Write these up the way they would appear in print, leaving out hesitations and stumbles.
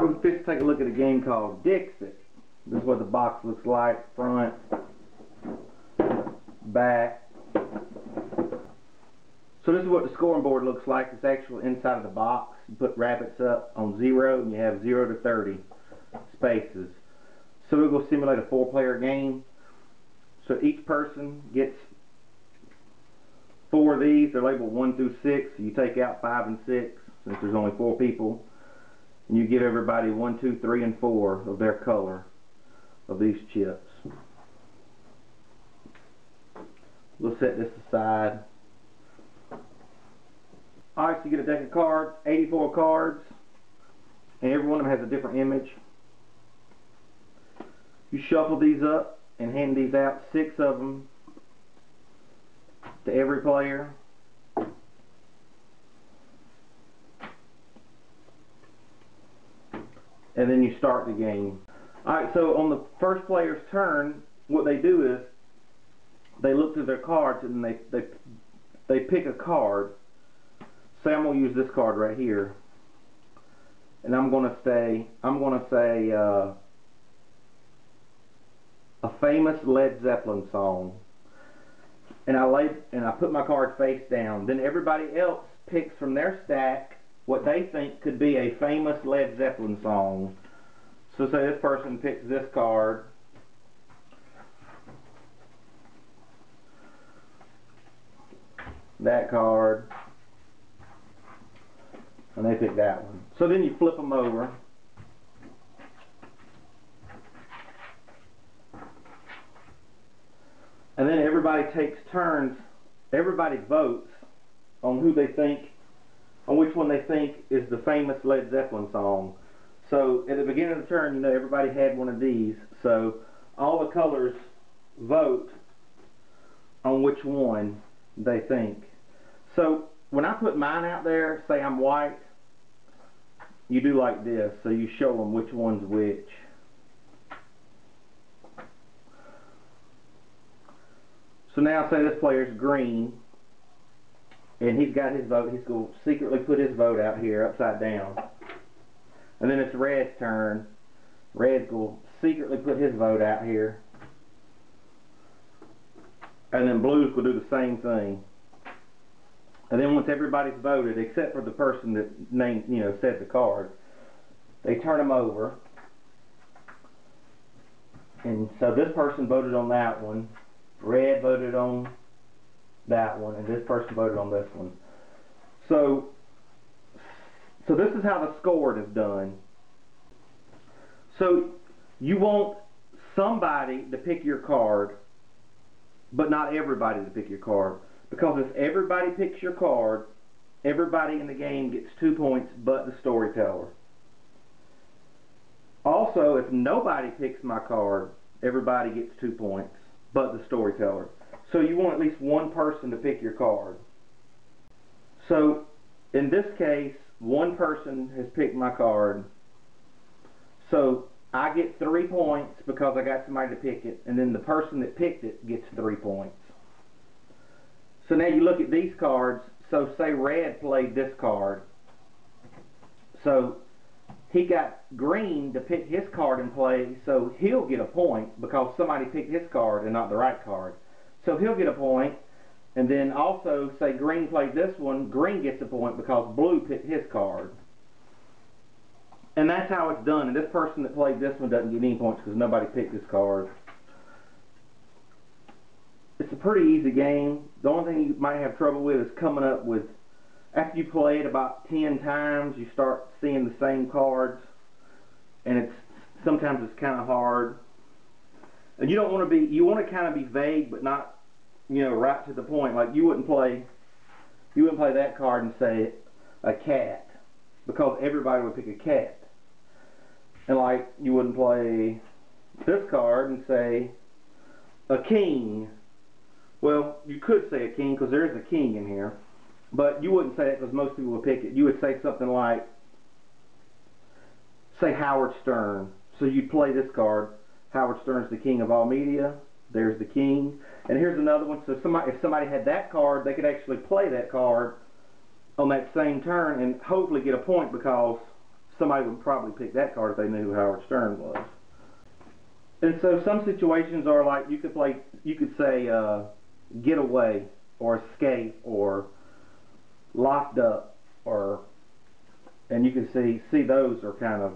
Alright, we're going to take a look at a game called Dixit. This is what the box looks like, front, back. So this is what the scoring board looks like. It's actually inside of the box. You put rabbits up on 0 and you have 0 to 30 spaces. So we're going to simulate a 4-player game. So each person gets 4 of these. They're labeled 1 through 6. So you take out 5 and 6 since there's only 4 people. And you give everybody 1, 2, 3, and 4 of their color of these chips. We'll set this aside. Alright, so you get a deck of cards, 84 cards, and every one of them has a different image. You shuffle these up and hand these out, 6 of them to every player. And then you start the game. Alright, so on the first player's turn, what they do is they look through their cards and they pick a card. Say I'm going to use this card right here, and I'm going to say a famous Led Zeppelin song, and I put my card face down. Then everybody else picks from their stack what they think could be a famous Led Zeppelin song. So say this person picks this card. That card. And they pick that one. So then you flip them over. And then everybody takes turns. Everybody votes on who they think, on which one they think is the famous Led Zeppelin song. So at the beginning of the turn, you know, everybody had one of these. So all the colors vote on which one they think. So when I put mine out there, say I'm white, you do like this. So you show them which one's which. So now say this player's green, and he's got his vote. He's going to secretly put his vote out here upside down. And then it's red's turn. Red's going to secretly put his vote out here. And then blue's will do the same thing. And then once everybody's voted, except for the person that named, said the card, they turn them over. And so this person voted on that one. Red voted on that one, and this person voted on this one. So this is how the scoring is done. So you want somebody to pick your card, but not everybody to pick your card. Because if everybody picks your card, everybody in the game gets 2 points but the storyteller. Also, if nobody picks my card, everybody gets 2 points but the storyteller. So you want at least one person to pick your card. So in this case, one person has picked my card. So I get 3 points because I got somebody to pick it, and then the person that picked it gets 3 points. So now you look at these cards. So say red played this card. So he got green to pick his card and play, so he'll get a point because somebody picked his card and not the right card. So he'll get a point. And then also say green played this one, green gets a point because blue picked his card. And that's how it's done. And this person that played this one doesn't get any points because nobody picked this card. It's a pretty easy game. The only thing you might have trouble with is coming up with, after you play it about 10 times, you start seeing the same cards, and sometimes it's kind of hard. And you don't want to be, you want to kind of be vague, but not, right to the point. Like you wouldn't play that card and say a cat, because everybody would pick a cat. And like you wouldn't play this card and say a king. Well, you could say a king because there is a king in here, but you wouldn't say it because most people would pick it. You would say something like, say Howard Stern. So you'd play this card. Howard Stern's the king of all media. There's the king. And here's another one. So if somebody had that card, they could actually play that card on that same turn and hopefully get a point because somebody would probably pick that card if they knew who Howard Stern was. And so some situations are like you could say get away or escape or locked up, and you can see those are kind of,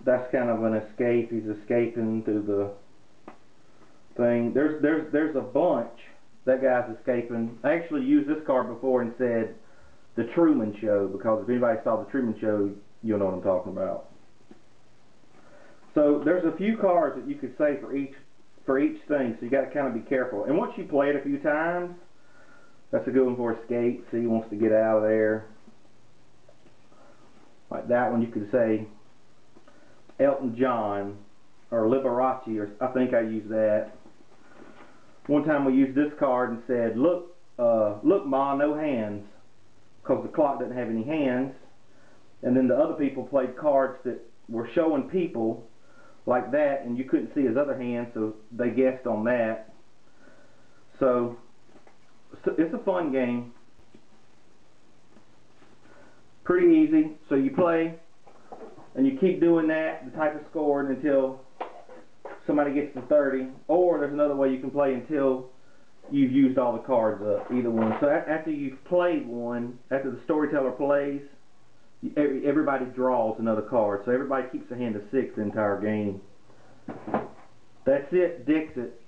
that's kind of an escape. He's escaping through the thing. There's a bunch. That guy's escaping. I actually used this card before and said the Truman Show, because if anybody saw the Truman Show, you'll know what I'm talking about. So there's a few cards that you could say for each thing, so you got to kind of be careful. And once you play it a few times, that's a good one for escape. See, he wants to get out of there. Like that one, you could say Elton John or Liberace, or I think I used that. One time we used this card and said, look Ma, no hands, because the clock doesn't have any hands. And then the other people played cards that were showing people like that, and you couldn't see his other hand, so they guessed on that. So it's a fun game. Pretty easy. So you play, and you keep doing that, the type of scoring, until somebody gets to 30. Or there's another way you can play until you've used all the cards up, either one. So after you've played one, after the storyteller plays, everybody draws another card. So everybody keeps a hand of 6 the entire game. That's it, Dixit.